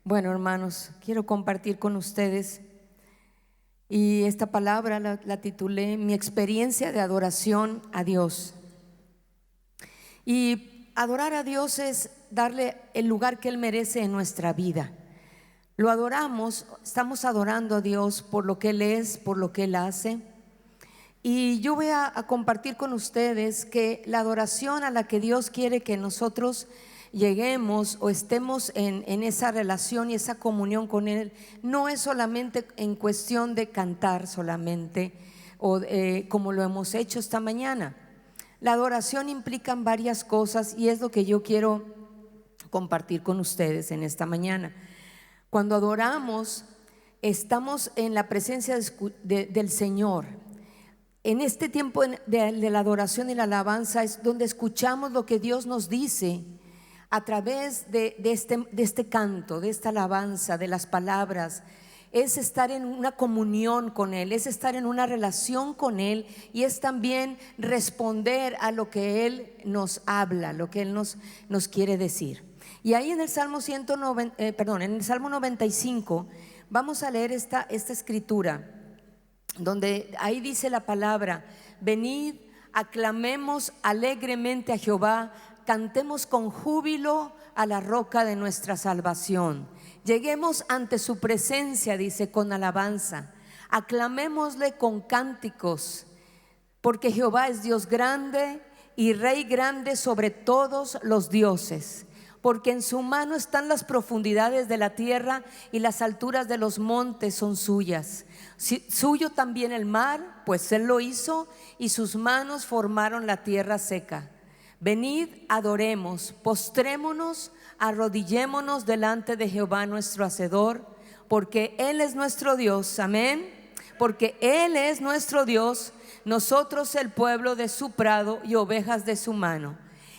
Bueno, hermanos, quiero compartir con ustedes y esta palabra la titulé Mi experiencia de adoración a Dios. Y adorar a Dios es darle el lugar que Él merece en nuestra vida. Lo adoramos, estamos adorando a Dios por lo que Él es, por lo que Él hace. Y yo voy a compartir con ustedes que la adoración a la que Dios quiere que nosotros lleguemos o estemos en esa relación y esa comunión con Él, no es solamente en cuestión de cantar solamente o como lo hemos hecho esta mañana. La adoración implica varias cosas y es lo que yo quiero compartir con ustedes en esta mañana. Cuando adoramos, estamos en la presencia del Señor. En este tiempo de la adoración y la alabanza es donde escuchamos lo que Dios nos dice a través de este canto, de esta alabanza, de las palabras. Es estar en una comunión con Él, es estar en una relación con Él y es también responder a lo que Él nos habla, lo que Él nos quiere decir. Y ahí en el Salmo en el Salmo 95 vamos a leer esta escritura, donde ahí dice la palabra: venid, aclamemos alegremente a Jehová, cantemos con júbilo a la roca de nuestra salvación. Lleguemos ante su presencia, dice, con alabanza, aclamémosle con cánticos, porque Jehová es Dios grande y Rey grande sobre todos los dioses. Porque en su mano están las profundidades de la tierra y las alturas de los montes son suyas. Suyo también el mar, pues Él lo hizo, y sus manos formaron la tierra seca. Venid, adoremos, postrémonos, arrodillémonos delante de Jehová nuestro Hacedor, porque Él es nuestro Dios, amén. Porque Él es nuestro Dios, nosotros el pueblo de su prado y ovejas de su mano.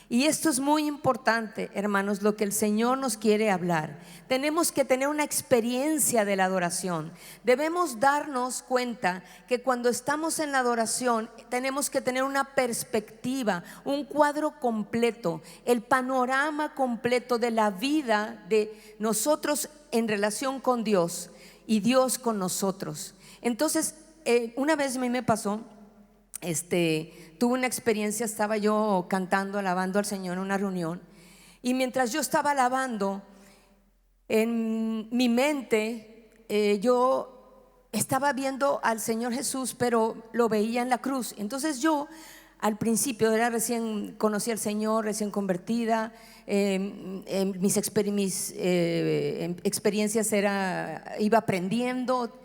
Y esto es muy importante, hermanos, lo que el Señor nos quiere hablar. Tenemos que tener una experiencia de la adoración. Debemos darnos cuenta que cuando estamos en la adoración tenemos que tener una perspectiva, un cuadro completo, el panorama completo de la vida de nosotros en relación con Dios y Dios con nosotros. Entonces, una vez a mí me pasó, tuve una experiencia. Estaba yo cantando, alabando al Señor en una reunión, y mientras yo estaba alabando, en mi mente yo estaba viendo al Señor Jesús, pero lo veía en la cruz. Entonces yo al principio era recién conocí al Señor, recién convertida, mis experiencias iba aprendiendo,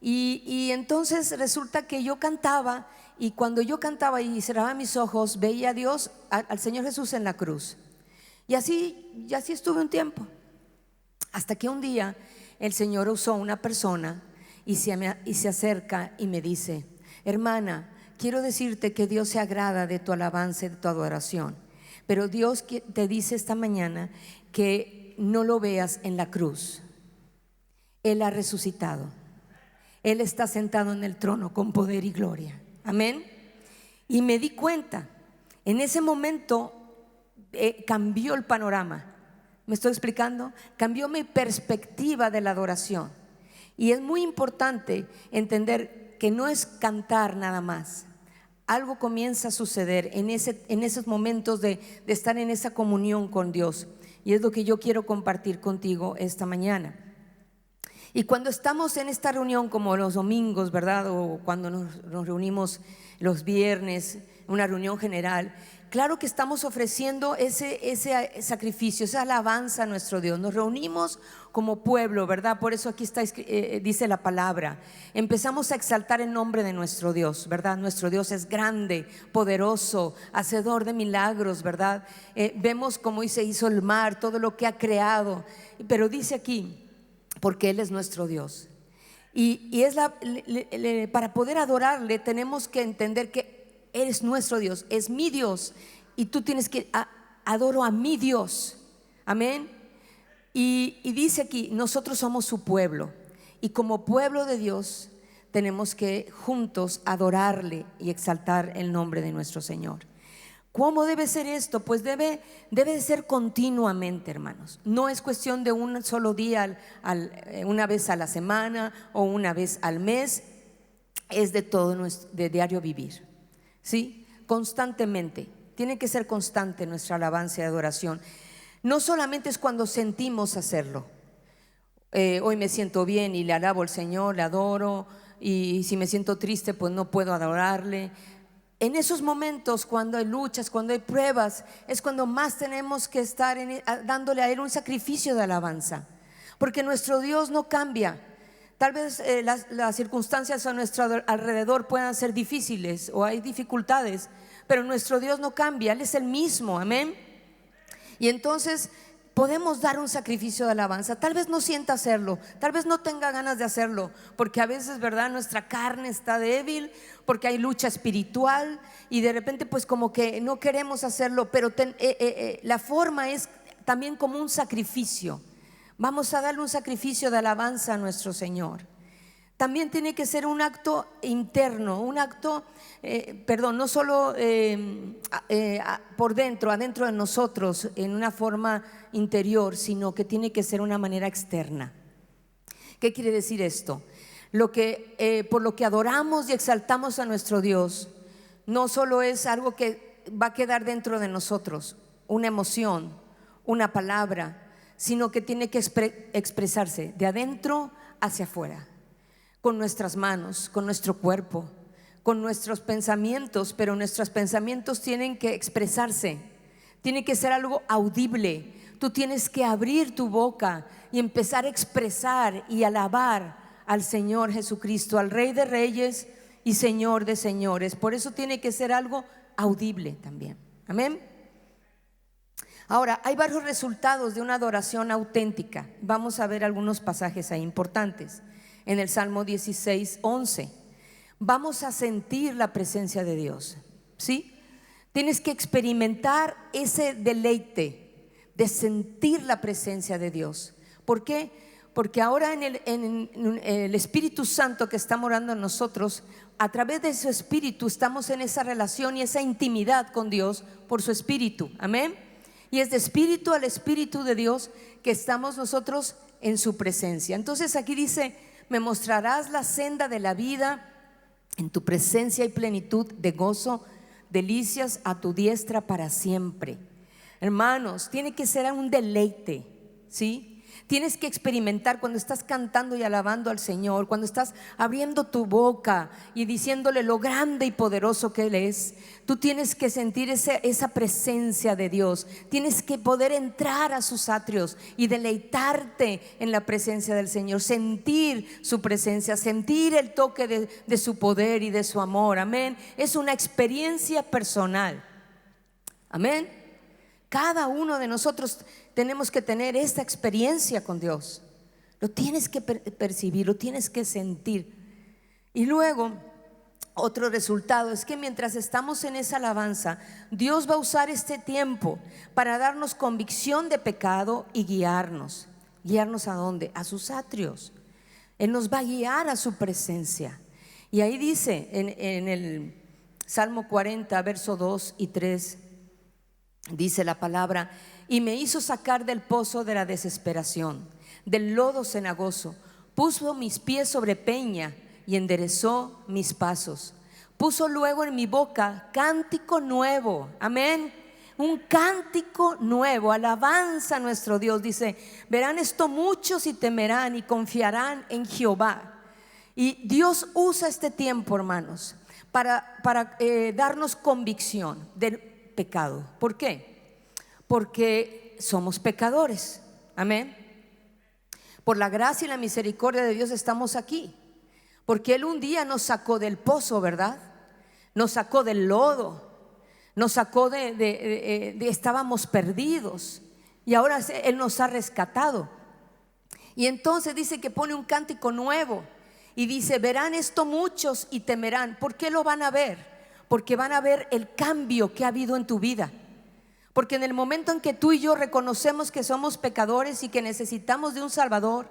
y entonces resulta que yo cantaba. Y cuando yo cantaba y cerraba mis ojos, veía a Dios, al Señor Jesús en la cruz. Y así estuve un tiempo, hasta que un día el Señor usó una persona y se acerca y me dice: hermana, quiero decirte que Dios se agrada de tu alabanza y de tu adoración, pero Dios te dice esta mañana que no lo veas en la cruz. Él ha resucitado, Él está sentado en el trono con poder y gloria. Amén. Y me di cuenta, en ese momento cambió el panorama. ¿Me estoy explicando? Cambió mi perspectiva de la adoración. Y es muy importante entender que no es cantar nada más. Algo comienza a suceder en esos momentos de estar en esa comunión con Dios. Y es lo que yo quiero compartir contigo esta mañana. Y cuando estamos en esta reunión, como los domingos, ¿verdad? O cuando nos reunimos los viernes, una reunión general, claro que estamos ofreciendo ese sacrificio, esa alabanza a nuestro Dios. Nos reunimos como pueblo, ¿verdad? Por eso aquí dice la palabra. Empezamos a exaltar el nombre de nuestro Dios, ¿verdad? Nuestro Dios es grande, poderoso, hacedor de milagros, ¿verdad? Vemos cómo se hizo el mar, todo lo que ha creado. Pero dice aquí: porque Él es nuestro Dios. Y para poder adorarle tenemos que entender que Él es nuestro Dios, es mi Dios, y tú tienes que adoro a mi Dios. Amén. Y dice aquí: nosotros somos su pueblo, y como pueblo de Dios tenemos que juntos adorarle y exaltar el nombre de nuestro Señor. ¿Cómo debe ser esto? Pues debe de ser continuamente, hermanos. No es cuestión de un solo día, una vez a la semana o una vez al mes. Es de todo de diario vivir, ¿sí? Constantemente. Tiene que ser constante nuestra alabanza y adoración. No solamente es cuando sentimos hacerlo. Hoy me siento bien y le alabo al Señor, le adoro, y si me siento triste pues no puedo adorarle. En esos momentos, cuando hay luchas, cuando hay pruebas, es cuando más tenemos que estar dándole a Él un sacrificio de alabanza, porque nuestro Dios no cambia. Tal vez las circunstancias a nuestro alrededor puedan ser difíciles o hay dificultades, pero nuestro Dios no cambia, Él es el mismo, amén. Y entonces podemos dar un sacrificio de alabanza. Tal vez no sienta hacerlo, tal vez no tenga ganas de hacerlo, porque a veces, ¿verdad?, nuestra carne está débil, porque hay lucha espiritual y de repente pues como que no queremos hacerlo, pero la forma es también como un sacrificio. Vamos a darle un sacrificio de alabanza a nuestro Señor. También tiene que ser un acto interno, un acto, no solo por dentro, adentro de nosotros, en una forma interior, sino que tiene que ser una manera externa. ¿Qué quiere decir esto? Por lo que adoramos y exaltamos a nuestro Dios, no solo es algo que va a quedar dentro de nosotros, una emoción, una palabra, sino que tiene que expresarse de adentro hacia afuera, con nuestras manos, con nuestro cuerpo, con nuestros pensamientos. Pero nuestros pensamientos tienen que expresarse, tiene que ser algo audible. Tú tienes que abrir tu boca y empezar a expresar y alabar al Señor Jesucristo, al Rey de Reyes y Señor de Señores. Por eso tiene que ser algo audible también, amén. Ahora, hay varios resultados de una adoración auténtica. Vamos a ver algunos pasajes ahí importantes. En el Salmo 16:11 vamos a sentir la presencia de Dios, ¿sí? Tienes que experimentar ese deleite de sentir la presencia de Dios. ¿Por qué? Porque ahora en el Espíritu Santo que está morando en nosotros, a través de su Espíritu estamos en esa relación y esa intimidad con Dios por su Espíritu, amén. Y es de espíritu al Espíritu de Dios que estamos nosotros en su presencia. Entonces aquí dice: me mostrarás la senda de la vida, en tu presencia y plenitud de gozo, delicias a tu diestra para siempre. Hermanos, tiene que ser un deleite, ¿sí? Tienes que experimentar cuando estás cantando y alabando al Señor, cuando estás abriendo tu boca y diciéndole lo grande y poderoso que Él es. Tú tienes que sentir esa presencia de Dios. Tienes que poder entrar a sus atrios y deleitarte en la presencia del Señor, sentir su presencia, sentir el toque de su poder y de su amor, amén. Es una experiencia personal, amén. Cada uno de nosotros tenemos que tener esta experiencia con Dios. Lo tienes que percibir, lo tienes que sentir. Y luego, otro resultado es que mientras estamos en esa alabanza, Dios va a usar este tiempo para darnos convicción de pecado y guiarnos. ¿Guiarnos a dónde? A sus atrios. Él nos va a guiar a su presencia. Y ahí dice en el Salmo 40, verso 2 y 3, dice la palabra: y me hizo sacar del pozo de la desesperación, del lodo cenagoso. Puso mis pies sobre peña y enderezó mis pasos. Puso luego en mi boca cántico nuevo, amén. Un cántico nuevo, alabanza a nuestro Dios. Dice: verán esto muchos y temerán y confiarán en Jehová. Y Dios usa este tiempo, hermanos, para darnos convicción del pecado. ¿Por qué? Porque somos pecadores, amén. Por la gracia y la misericordia de Dios estamos aquí, porque Él un día nos sacó del pozo, ¿verdad? Nos sacó del lodo, nos sacó estábamos perdidos, y ahora Él nos ha rescatado. Y entonces dice que pone un cántico nuevo y dice: verán esto muchos y temerán. ¿Por qué lo van a ver? Porque van a ver el cambio que ha habido en tu vida. Porque en el momento en que tú y yo reconocemos que somos pecadores y que necesitamos de un Salvador,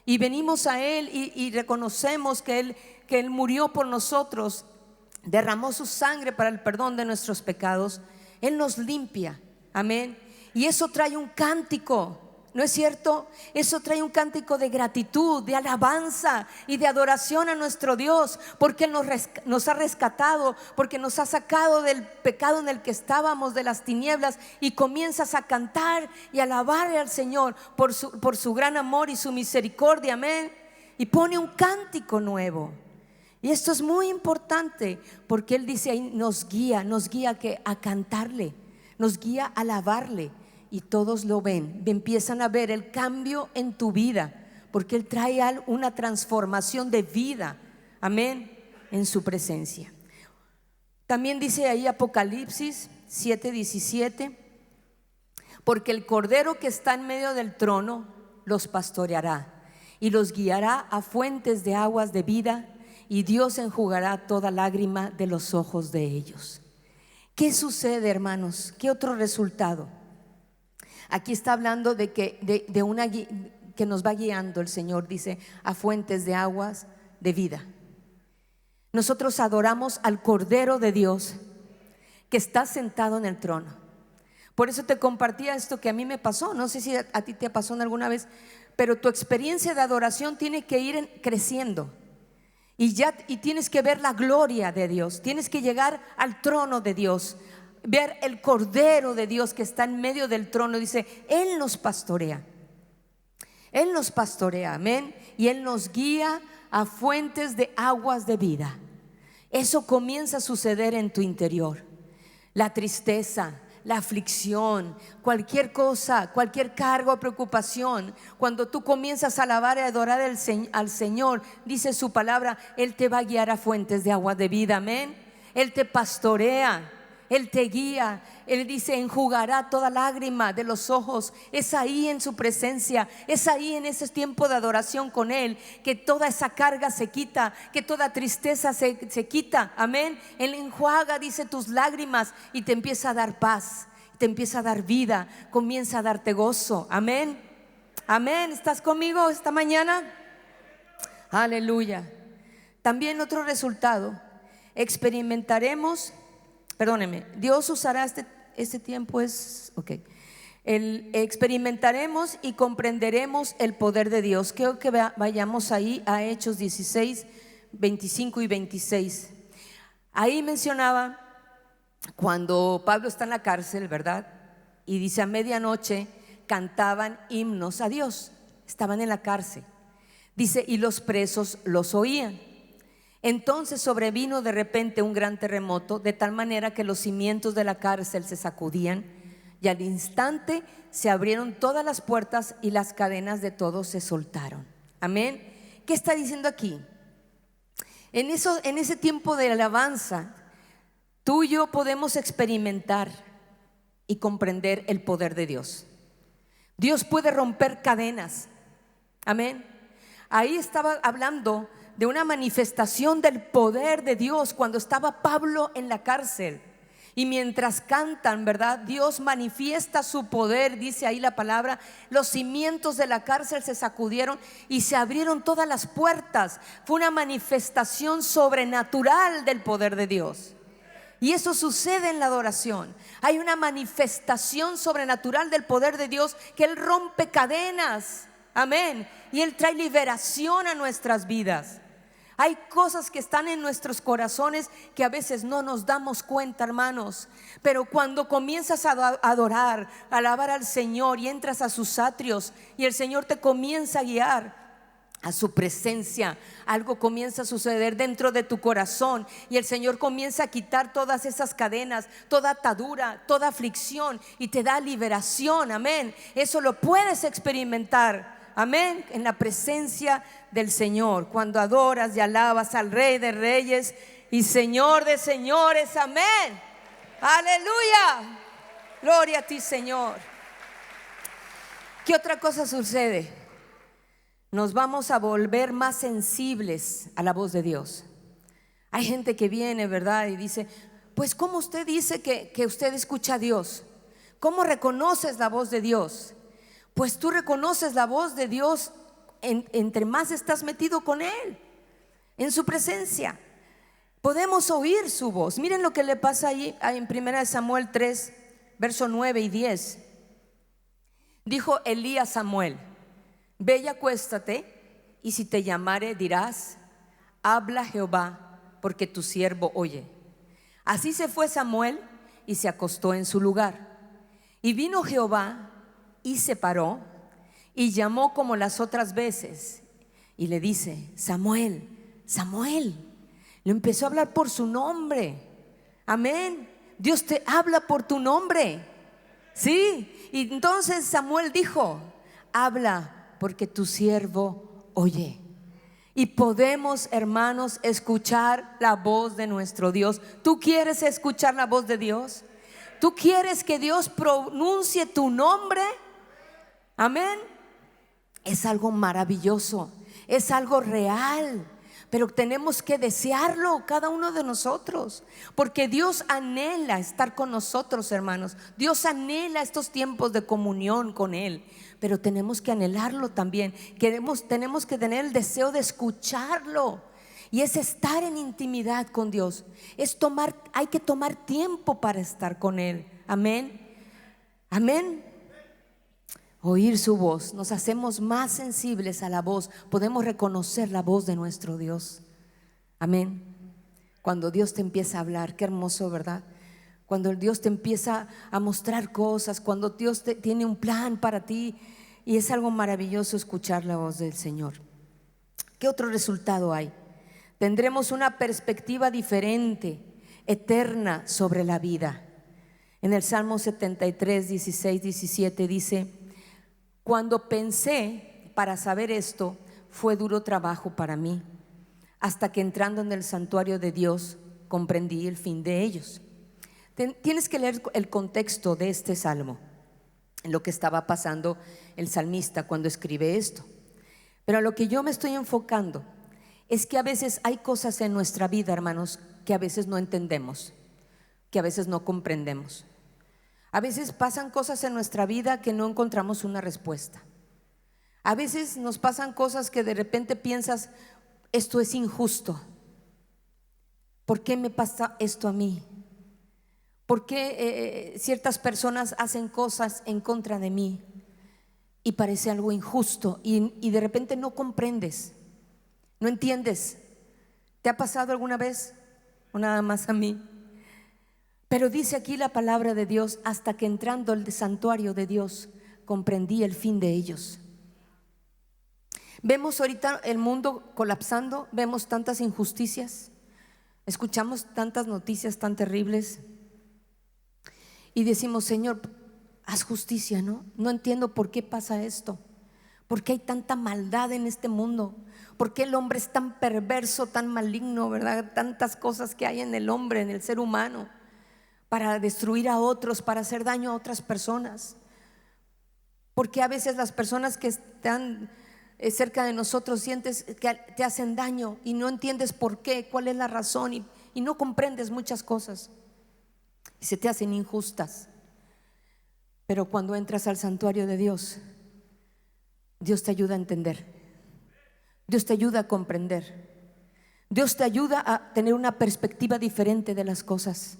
y venimos a Él y reconocemos que Él murió por nosotros, derramó su sangre para el perdón de nuestros pecados, Él nos limpia, amén. Y eso trae un cántico, ¿no es cierto? Eso trae un cántico de gratitud, de alabanza y de adoración a nuestro Dios, porque Él nos ha rescatado, porque nos ha sacado del pecado en el que estábamos, de las tinieblas, y comienzas a cantar y alabarle al Señor por su gran amor y su misericordia, amén. Y pone un cántico nuevo. Y esto es muy importante, porque Él dice ahí, nos guía a cantarle, nos guía a alabarle. Y todos lo ven, empiezan a ver el cambio en tu vida, porque Él trae una transformación de vida, amén, en su presencia. También dice ahí Apocalipsis 7:17, porque el Cordero que está en medio del trono los pastoreará y los guiará a fuentes de aguas de vida, y Dios enjugará toda lágrima de los ojos de ellos. ¿Qué sucede, hermanos? ¿Qué otro resultado? Aquí está hablando de que nos va guiando el Señor, dice, a fuentes de aguas de vida. Nosotros adoramos al Cordero de Dios que está sentado en el trono. Por eso te compartía esto que a mí me pasó. No sé si a ti te pasó alguna vez, pero tu experiencia de adoración tiene que ir creciendo. Y tienes que ver la gloria de Dios. Tienes que llegar al trono de Dios, ver el Cordero de Dios que está en medio del trono. Dice, Él nos pastorea, amén. Y Él nos guía a fuentes de aguas de vida. Eso comienza a suceder en tu interior. La tristeza, la aflicción, cualquier cosa, cualquier cargo o preocupación, cuando tú comienzas a alabar y adorar al Señor, dice su palabra, Él te va a guiar a fuentes de agua de vida, amén. Él te pastorea, Él te guía. Él dice, enjugará toda lágrima de los ojos. Es ahí en su presencia, es ahí en ese tiempo de adoración con Él, que toda esa carga se quita, que toda tristeza se quita, amén. Él enjuaga, dice, tus lágrimas y te empieza a dar paz, te empieza a dar vida, comienza a darte gozo, amén. Amén. ¿Estás conmigo esta mañana? Aleluya. También otro resultado, Dios usará este tiempo experimentaremos y comprenderemos el poder de Dios. Quiero que vayamos ahí a Hechos 16, 25 y 26. Ahí mencionaba cuando Pablo está en la cárcel, ¿verdad? Y dice, a medianoche cantaban himnos a Dios. Estaban en la cárcel. Dice, y los presos los oían. Entonces sobrevino de repente un gran terremoto, de tal manera que los cimientos de la cárcel se sacudían, y al instante se abrieron todas las puertas y las cadenas de todos se soltaron. Amén. ¿Qué está diciendo aquí? En ese tiempo de alabanza, tú y yo podemos experimentar y comprender el poder de Dios. Dios puede romper cadenas. Amén. Ahí estaba hablando de una manifestación del poder de Dios cuando estaba Pablo en la cárcel. Y mientras cantan, ¿verdad? Dios manifiesta su poder, dice ahí la palabra. Los cimientos de la cárcel se sacudieron y se abrieron todas las puertas. Fue una manifestación sobrenatural del poder de Dios. Y eso sucede en la adoración. Hay una manifestación sobrenatural del poder de Dios, que Él rompe cadenas, amén. Y Él trae liberación a nuestras vidas. Hay cosas que están en nuestros corazones que a veces no nos damos cuenta, hermanos. Pero cuando comienzas a adorar, a alabar al Señor y entras a sus atrios y el Señor te comienza a guiar a su presencia, algo comienza a suceder dentro de tu corazón y el Señor comienza a quitar todas esas cadenas, toda atadura, toda aflicción, y te da liberación, amén. Eso lo puedes experimentar, amén, en la presencia del Señor, cuando adoras y alabas al Rey de Reyes y Señor de Señores, amén. Aleluya, gloria a ti, Señor. ¿Qué otra cosa sucede? Nos vamos a volver más sensibles a la voz de Dios. Hay gente que viene, ¿verdad? Y dice, pues ¿cómo usted dice que usted escucha a Dios? ¿Cómo reconoces la voz de Dios? Pues tú reconoces la voz de Dios entre más estás metido con Él, en su presencia. Podemos oír su voz. Miren lo que le pasa ahí en 1 Samuel 3, verso 9 y 10. Dijo Elí a Samuel: ve y acuéstate, y si te llamare dirás: habla Jehová, porque tu siervo oye. Así se fue Samuel y se acostó en su lugar. Y vino Jehová y se paró y llamó como las otras veces y le dice: Samuel, Samuel. Le empezó a hablar por su nombre. Amén. Dios te habla por tu nombre. Sí. Y entonces Samuel dijo: habla, porque tu siervo oye. Y podemos, hermanos, escuchar la voz de nuestro Dios. ¿Tú quieres escuchar la voz de Dios? ¿Tú quieres que Dios pronuncie tu nombre? Amén. Es algo maravilloso, es algo real, pero tenemos que desearlo cada uno de nosotros, porque Dios anhela estar con nosotros, hermanos. Dios anhela estos tiempos de comunión con Él, pero tenemos que anhelarlo también. Tenemos que tener el deseo de escucharlo, y es estar en intimidad con Dios. Hay que tomar tiempo para estar con Él. Amén. Amén. Oír su voz, nos hacemos más sensibles a la voz. Podemos reconocer la voz de nuestro Dios. Amén. Cuando Dios te empieza a hablar, qué hermoso, ¿verdad? Cuando Dios te empieza a mostrar cosas, cuando Dios tiene un plan para ti, y es algo maravilloso escuchar la voz del Señor. ¿Qué otro resultado hay? Tendremos una perspectiva diferente, eterna, sobre la vida. En el Salmo 73, 16, 17 dice: cuando pensé para saber esto, fue duro trabajo para mí, hasta que entrando en el santuario de Dios comprendí el fin de ellos. Tienes que leer el contexto de este salmo, en lo que estaba pasando el salmista cuando escribe esto. Pero a lo que yo me estoy enfocando es que a veces hay cosas en nuestra vida, hermanos, que a veces no entendemos, que a veces no comprendemos. A veces pasan cosas en nuestra vida que no encontramos una respuesta. A veces nos pasan cosas que de repente piensas: esto es injusto. ¿Por qué me pasa esto a mí? ¿Por qué ciertas personas hacen cosas en contra de mí? Y parece algo injusto, y de repente no comprendes, no entiendes. ¿Te ha pasado alguna vez? ¿O nada más a mí? Pero dice aquí la palabra de Dios: hasta que entrando al santuario de Dios comprendí el fin de ellos. Vemos ahorita el mundo colapsando, vemos tantas injusticias, escuchamos tantas noticias tan terribles y decimos: Señor, haz justicia, ¿no? No entiendo por qué pasa esto, por qué hay tanta maldad en este mundo, por qué el hombre es tan perverso, tan maligno, ¿verdad? Tantas cosas que hay en el hombre, en el ser humano, para destruir a otros, para hacer daño a otras personas. Porque a veces las personas que están cerca de nosotros sientes que te hacen daño y no entiendes por qué, cuál es la razón, y no comprendes muchas cosas y se te hacen injustas. Pero cuando entras al santuario de Dios, Dios te ayuda a entender, Dios te ayuda a comprender, Dios te ayuda a tener una perspectiva diferente de las cosas.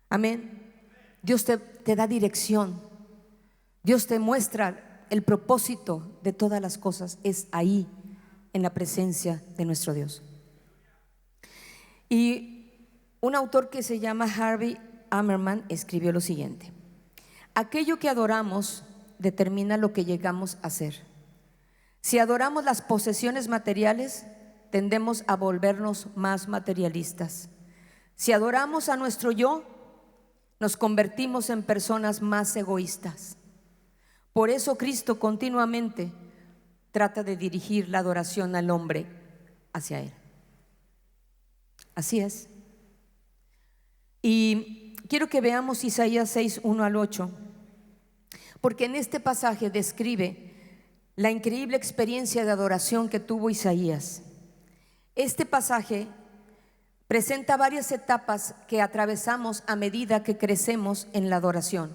Amén. Dios te da dirección. Dios te muestra el propósito de todas las cosas. Es ahí, en la presencia de nuestro Dios. Y un autor que se llama Harvey Ammerman escribió lo siguiente: aquello que adoramos determina lo que llegamos a ser. Si adoramos las posesiones materiales, tendemos a volvernos más materialistas. Si adoramos a nuestro yo, nos convertimos en personas más egoístas. Por eso Cristo continuamente trata de dirigir la adoración al hombre hacia Él. Así es. Y quiero que veamos Isaías 6, 1 al 8, porque en este pasaje describe la increíble experiencia de adoración que tuvo Isaías. Este pasaje presenta varias etapas que atravesamos a medida que crecemos en la adoración.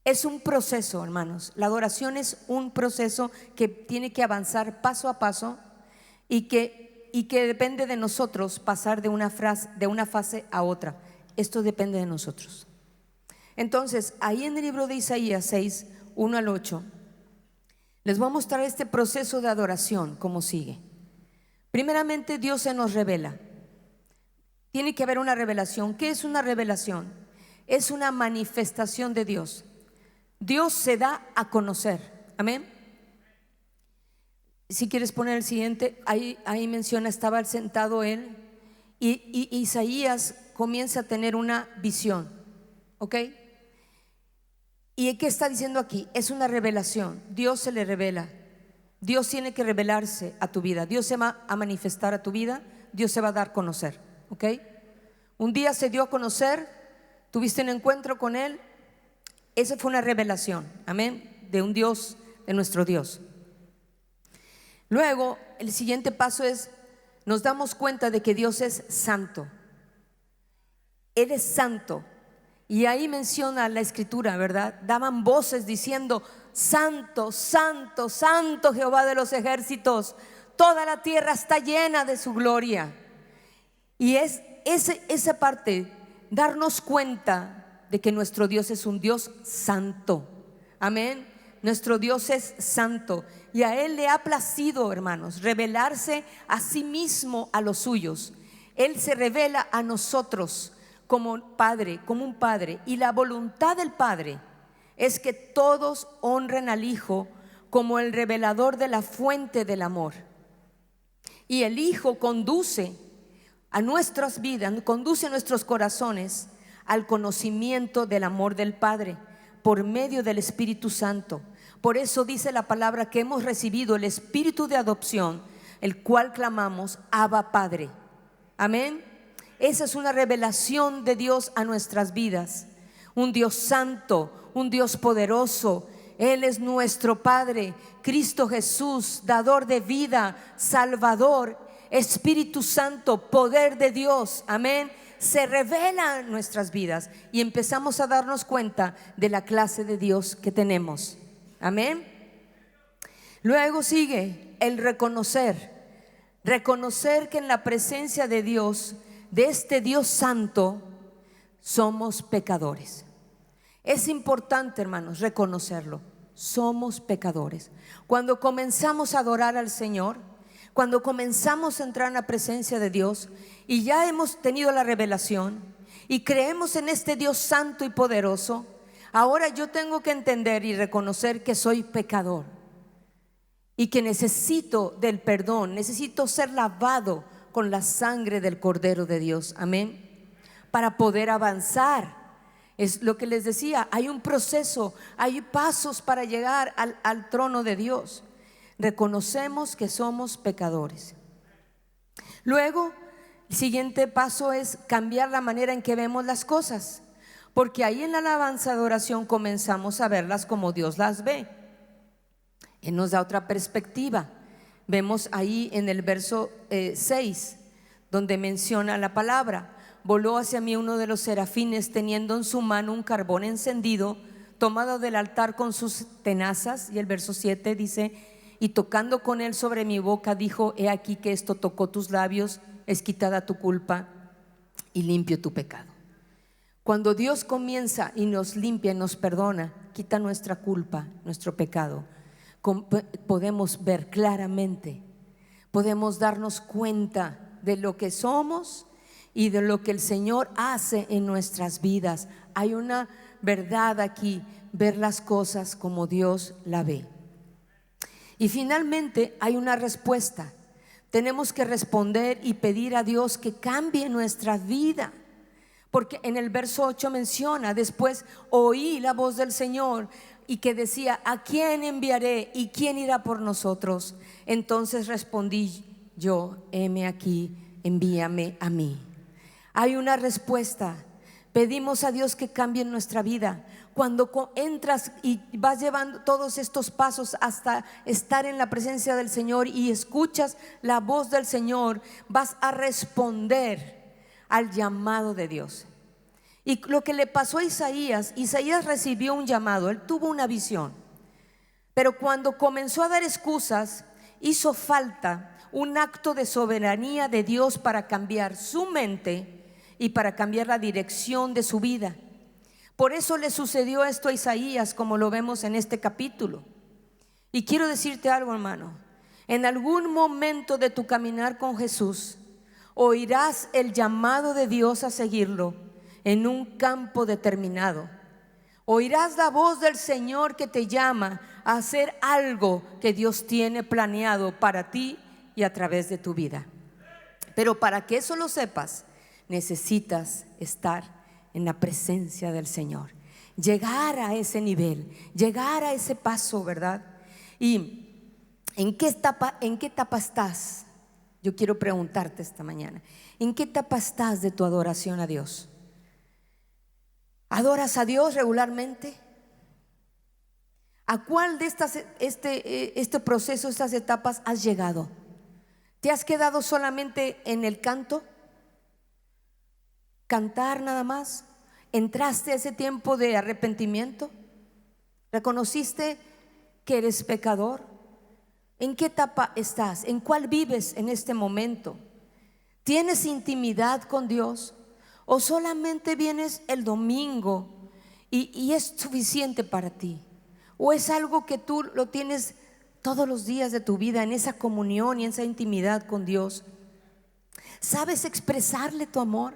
Es un proceso, hermanos. La adoración es un proceso que tiene que avanzar paso a paso y que y que depende de nosotros pasar de una fase a otra. Esto depende de nosotros. Entonces, ahí en el libro de Isaías 6, 1 al 8, les voy a mostrar este proceso de adoración, cómo sigue. Primeramente, Dios se nos revela. Tiene que haber una revelación. ¿Qué es una revelación? Es una manifestación de Dios. Dios se da a conocer. Amén. Si quieres poner el siguiente, ahí menciona, estaba sentado él y Isaías comienza a tener una visión. ¿Ok? ¿Y qué está diciendo aquí? Es una revelación. Dios se le revela. Dios tiene que revelarse a tu vida. Dios se va a manifestar a tu vida. Dios se va a dar a conocer. ¿Ok? Un día se dio a conocer, tuviste un encuentro con Él. Esa fue una revelación. Amén. De un Dios, de nuestro Dios. Luego, el siguiente paso es, nos damos cuenta de que Dios es santo. Él es santo. Y ahí menciona la escritura, ¿verdad? Daban voces diciendo: santo, santo, santo Jehová de los ejércitos, toda la tierra está llena de su gloria. Y es esa parte, darnos cuenta de que nuestro Dios es un Dios santo. Amén. Nuestro Dios es santo y a Él le ha placido, hermanos, revelarse a sí mismo a los suyos. Él se revela a nosotros como un padre, y la voluntad del Padre es que todos honren al Hijo como el revelador de la fuente del amor. Y el Hijo conduce a nuestras vidas, conduce a nuestros corazones al conocimiento del amor del Padre por medio del Espíritu Santo. Por eso dice la palabra que hemos recibido el Espíritu de adopción, el cual clamamos: Abba, Padre. Amén. Esa es una revelación de Dios a nuestras vidas. Un Dios santo, un Dios poderoso. Él es nuestro Padre, Cristo Jesús, dador de vida, Salvador, Espíritu Santo, poder de Dios. Amén. Se revela en nuestras vidas y empezamos a darnos cuenta de la clase de Dios que tenemos. Amén. Luego sigue el reconocer que en la presencia de Dios, de este Dios santo, somos pecadores. Es importante, hermanos, reconocerlo. Somos pecadores. Cuando comenzamos a adorar al Señor, cuando comenzamos a entrar en la presencia de Dios y ya hemos tenido la revelación y creemos en este Dios santo y poderoso, ahora yo tengo que entender y reconocer que soy pecador y que necesito del perdón, necesito ser lavado con la sangre del Cordero de Dios. Amén. Para poder avanzar. Es lo que les decía, hay un proceso, hay pasos para llegar al trono de Dios. Reconocemos que somos pecadores. Luego, el siguiente paso es cambiar la manera en que vemos las cosas, porque ahí en la alabanza de oración comenzamos a verlas como Dios las ve. Él nos da otra perspectiva. Vemos ahí en el verso 6, donde menciona la palabra: voló hacia mí uno de los serafines teniendo en su mano un carbón encendido tomado del altar con sus tenazas. Y el verso 7 dice: y tocando con él sobre mi boca dijo: he aquí que esto tocó tus labios, es quitada tu culpa y limpio tu pecado. Cuando Dios comienza y nos limpia y nos perdona, quita nuestra culpa, nuestro pecado, podemos ver claramente, podemos darnos cuenta de lo que somos y de lo que el Señor hace en nuestras vidas. Hay una verdad aquí, ver las cosas como Dios la ve. Y finalmente hay una respuesta. Tenemos que responder y pedir a Dios que cambie nuestra vida, porque en el verso 8 menciona: después oí la voz del Señor y que decía: ¿a quién enviaré y quién irá por nosotros? Entonces respondí yo: heme aquí, envíame a mí. Hay una respuesta. Pedimos a Dios que cambie nuestra vida. Cuando entras y vas llevando todos estos pasos hasta estar en la presencia del Señor y escuchas la voz del Señor, vas a responder al llamado de Dios. Y lo que le pasó a Isaías recibió un llamado, él tuvo una visión, pero cuando comenzó a dar excusas, hizo falta un acto de soberanía de Dios para cambiar su mente y para cambiar la dirección de su vida. Por eso le sucedió esto a Isaías, como lo vemos en este capítulo. Y quiero decirte algo, hermano: en algún momento de tu caminar con Jesús oirás el llamado de Dios a seguirlo en un campo determinado. Oirás la voz del Señor que te llama a hacer algo que Dios tiene planeado para ti y a través de tu vida. Pero para que eso lo sepas, necesitas estar en la presencia del Señor, llegar a ese nivel, llegar a ese paso, ¿verdad? ¿Y en qué etapa estás? Yo quiero preguntarte esta mañana: ¿en qué etapa estás de tu adoración a Dios? ¿Adoras a Dios regularmente? ¿A cuál de este proceso, estas etapas has llegado? ¿Te has quedado solamente en el canto? ¿Cantar nada más? ¿Entraste a ese tiempo de arrepentimiento? ¿Reconociste que eres pecador? ¿En qué etapa estás? ¿En cuál vives en este momento? ¿Tienes intimidad con Dios? ¿O solamente vienes el domingo y es suficiente para ti? ¿O es algo que tú lo tienes todos los días de tu vida, en esa comunión y en esa intimidad con Dios? ¿Sabes expresarle tu amor?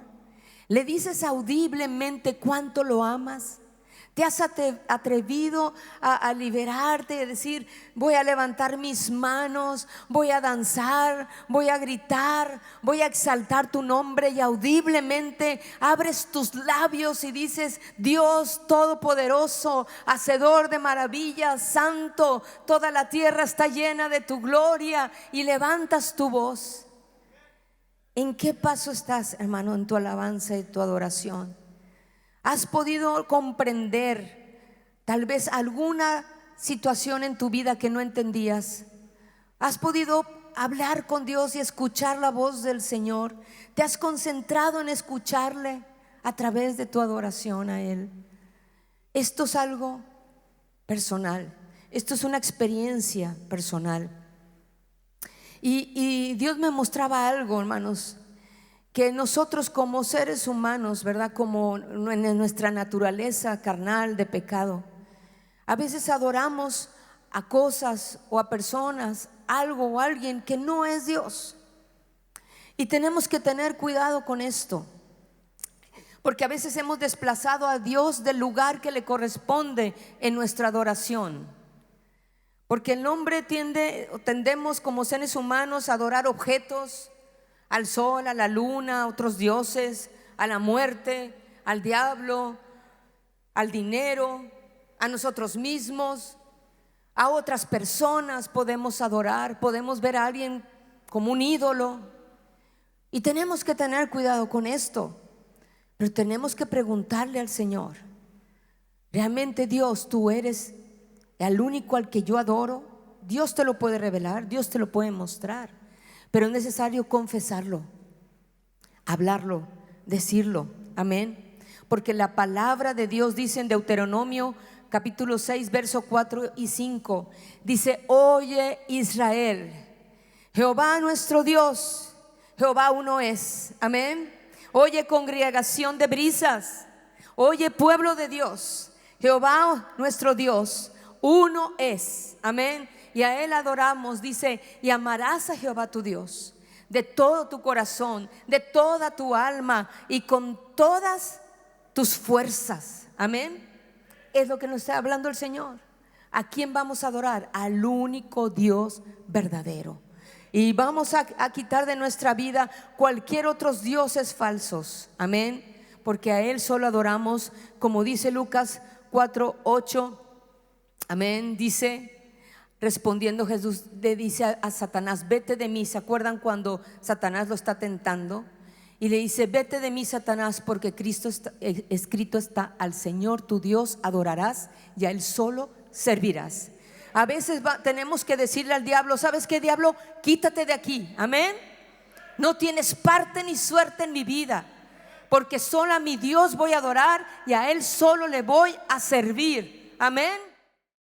¿Le dices audiblemente cuánto lo amas? ¿Te has atrevido a liberarte, a decir: voy a levantar mis manos, voy a danzar, voy a gritar, voy a exaltar tu nombre? Y audiblemente abres tus labios y dices: Dios Todopoderoso, hacedor de maravillas, santo, toda la tierra está llena de tu gloria, y levantas tu voz. ¿En qué paso estás, hermano, en tu alabanza y tu adoración? ¿Has podido comprender tal vez alguna situación en tu vida que no entendías? ¿Has podido hablar con Dios y escuchar la voz del Señor? ¿Te has concentrado en escucharle a través de tu adoración a Él? Esto es algo personal, esto es una experiencia personal. Y Dios me mostraba algo, hermanos, que nosotros como seres humanos, ¿verdad? Como en nuestra naturaleza carnal de pecado, a veces adoramos a cosas o a personas, algo o alguien que no es Dios. Y tenemos que tener cuidado con esto, porque a veces hemos desplazado a Dios del lugar que le corresponde en nuestra adoración. Porque el hombre tendemos como seres humanos a adorar objetos, al sol, a la luna, a otros dioses, a la muerte, al diablo, al dinero, a nosotros mismos, a otras personas podemos adorar, podemos ver a alguien como un ídolo. Y tenemos que tener cuidado con esto, pero tenemos que preguntarle al Señor: ¿realmente, Dios, tú eres el único al que yo adoro? Dios te lo puede revelar, Dios te lo puede mostrar, pero es necesario confesarlo, hablarlo, decirlo. Amén. Porque la palabra de Dios dice en Deuteronomio capítulo 6 verso 4 y 5, dice: oye Israel, Jehová nuestro Dios, Jehová uno es. Amén. Oye congregación de brisas, oye pueblo de Dios, Jehová nuestro Dios uno es. Amén. Y a Él adoramos, dice: y amarás a Jehová tu Dios de todo tu corazón, de toda tu alma y con todas tus fuerzas. Amén. Es lo que nos está hablando el Señor. ¿A quién vamos a adorar? Al único Dios verdadero. Y vamos a quitar de nuestra vida cualquier otros dioses falsos. Amén. Porque a Él solo adoramos, como dice Lucas 4:8. Amén. Dice: respondiendo Jesús le dice a Satanás: vete de mí. ¿Se acuerdan cuando Satanás lo está tentando? Y le dice: vete de mí, Satanás, porque escrito está: al Señor tu Dios adorarás y a Él solo servirás. A veces tenemos que decirle al diablo: ¿sabes qué, diablo? Quítate de aquí. Amén. No tienes parte ni suerte en mi vida, porque solo a mi Dios voy a adorar y a Él solo le voy a servir. Amén.